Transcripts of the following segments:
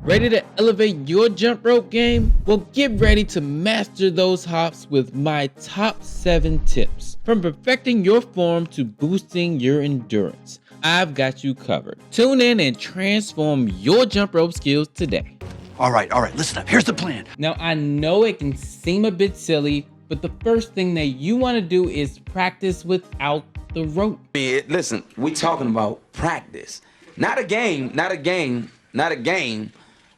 Ready to elevate your jump rope game? Well, get ready to master those hops with my top 7 tips. From perfecting your form to boosting your endurance, I've got you covered. Tune in and transform your jump rope skills today. All right, listen up. Here's the plan. Now, I know it can seem a bit silly, but the first thing that you want to do is practice without the rope. Listen, we talking about practice. Not a game.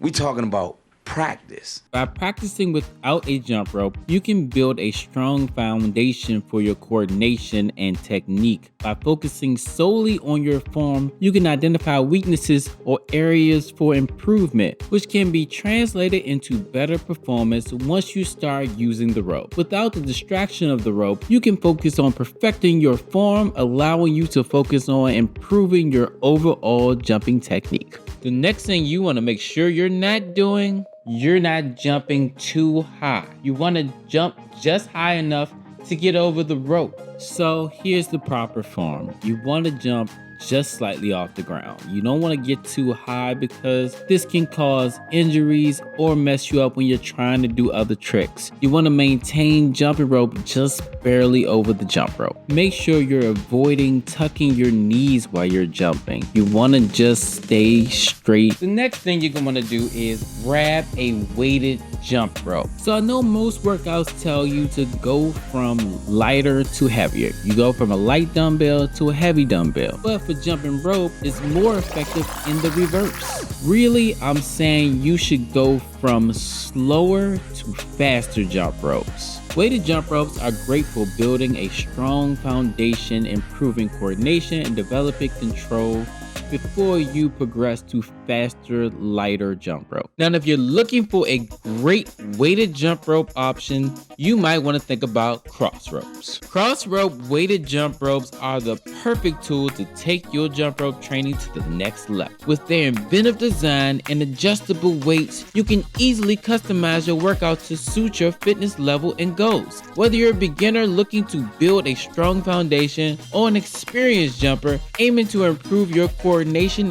We talking about practice. By practicing without a jump rope, you can build a strong foundation for your coordination and technique. By focusing solely on your form, you can identify weaknesses or areas for improvement, which can be translated into better performance once you start using the rope. Without the distraction of the rope, you can focus on perfecting your form, allowing you to focus on improving your overall jumping technique. The next thing you want to make sure you're not doing, you're not jumping too high. You want to jump just high enough to get over the rope. So here's the proper form. You want to jump just slightly off the ground. You don't want to get too high because this can cause injuries or mess you up when you're trying to do other tricks. You want to maintain jumping rope just barely over the jump rope. Make sure you're avoiding tucking your knees while you're jumping. You want to just stay straight. The next thing you're going to do is grab a weighted jump rope. So I know most workouts tell you to go from lighter to heavier. You go from a light dumbbell to a heavy dumbbell. But for jumping rope, it's more effective in the reverse. Really, I'm saying you should go from slower to faster jump ropes. Weighted jump ropes are great for building a strong foundation, improving coordination, and developing control before you progress to faster, lighter jump rope. Now, if you're looking for a great weighted jump rope option, you might want to think about cross ropes. Cross rope weighted jump ropes are the perfect tool to take your jump rope training to the next level. With their inventive design and adjustable weights, you can easily customize your workout to suit your fitness level and goals. Whether you're a beginner looking to build a strong foundation or an experienced jumper aiming to improve your coordination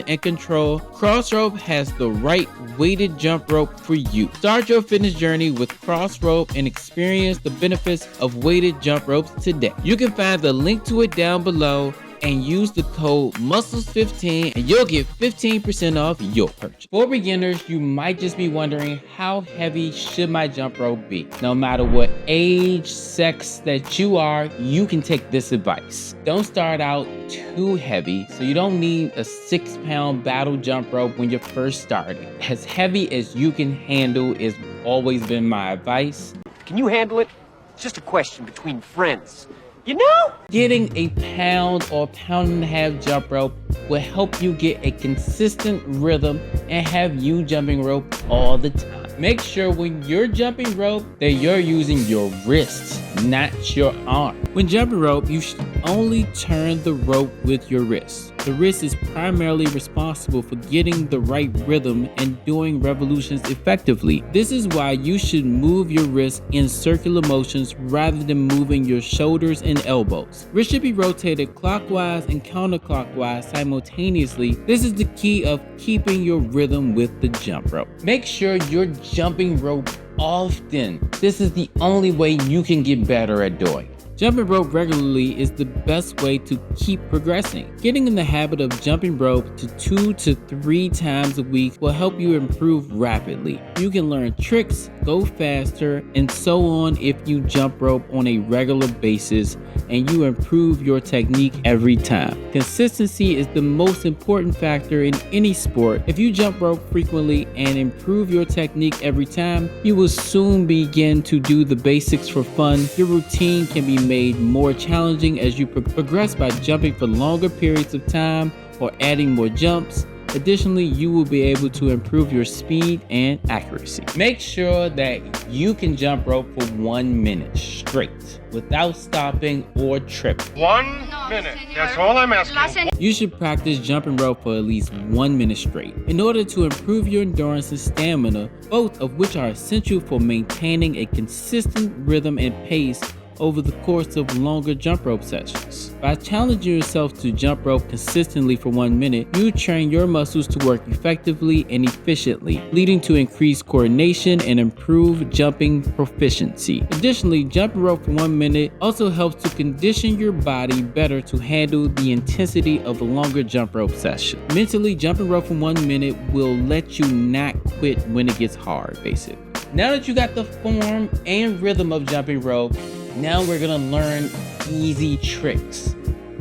and control, Cross Rope has the right weighted jump rope for you. Start your fitness journey with Cross Rope and experience the benefits of weighted jump ropes today. You can find the link to it down below and use the code MUSCLES15 and you'll get 15% off your purchase. For beginners, you might just be wondering, how heavy should my jump rope be? No matter what age, sex that you are, you can take this advice. Don't start out too heavy, so you don't need a 6-pound battle jump rope when you're first starting. As heavy as you can handle is always been my advice. Can you handle it? It's just a question between friends. You know? Getting a pound or pound and a half jump rope will help you get a consistent rhythm and have you jumping rope all the time. Make sure when you're jumping rope that you're using your wrists, not your arm. When jumping rope, you should only turn the rope with your wrists. The wrist is primarily responsible for getting the right rhythm and doing revolutions effectively. This is why you should move your wrists in circular motions rather than moving your shoulders and elbows. Wrists should be rotated clockwise and counterclockwise simultaneously. This is the key of keeping your rhythm with the jump rope. Make sure you're jumping rope often. This is the only way you can get better at doing it. Jumping rope regularly is the best way to keep progressing. Getting in the habit of jumping rope to 2 to 3 times a week will help you improve rapidly. You can learn tricks, go faster, and so on if you jump rope on a regular basis and you improve your technique every time. Consistency is the most important factor in any sport. If you jump rope frequently and improve your technique every time, you will soon begin to do the basics for fun. Your routine can be made more challenging as you progress by jumping for longer periods of time or adding more jumps. Additionally, you will be able to improve your speed and accuracy. Make sure that you can jump rope for 1 minute straight without stopping or tripping. 1 minute, that's all I'm asking. You should practice jumping rope for at least 1 minute straight in order to improve your endurance and stamina, both of which are essential for maintaining a consistent rhythm and pace over the course of longer jump rope sessions. By challenging yourself to jump rope consistently for 1 minute, you train your muscles to work effectively and efficiently, leading to increased coordination and improved jumping proficiency. Additionally, jumping rope for 1 minute also helps to condition your body better to handle the intensity of a longer jump rope session. Mentally, jumping rope for 1 minute will let you not quit when it gets hard, basically. Now that you got the form and rhythm of jumping rope, now we're gonna learn easy tricks.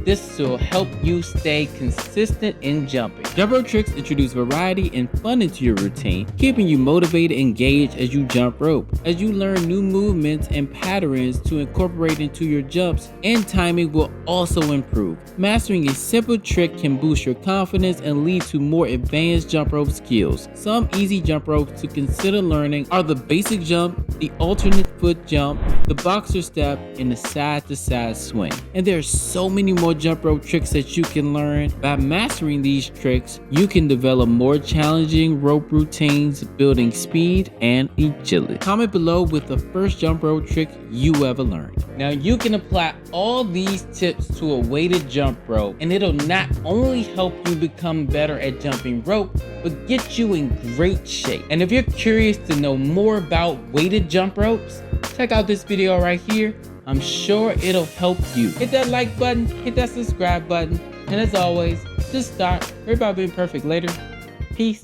This will help you stay consistent in jumping. Jump rope tricks introduce variety and fun into your routine, keeping you motivated and engaged as you jump rope. As you learn new movements and patterns to incorporate into your jumps, and timing will also improve. Mastering a simple trick can boost your confidence and lead to more advanced jump rope skills. Some easy jump ropes to consider learning are the basic jump, the alternate foot jump, the boxer step, and the side-to-side swing. And there are so many more jump rope tricks that you can learn. By mastering these tricks, you can develop more challenging rope routines, building speed and agility. Comment below with the first jump rope trick you ever learned. Now you can apply all these tips to a weighted jump rope, and it'll not only help you become better at jumping rope, but get you in great shape. And if you're curious to know more about weighted jump ropes, check out this video right here. I'm sure it'll help you. Hit that like button, hit that subscribe button, and as always, just start. Worry about being perfect later. Peace.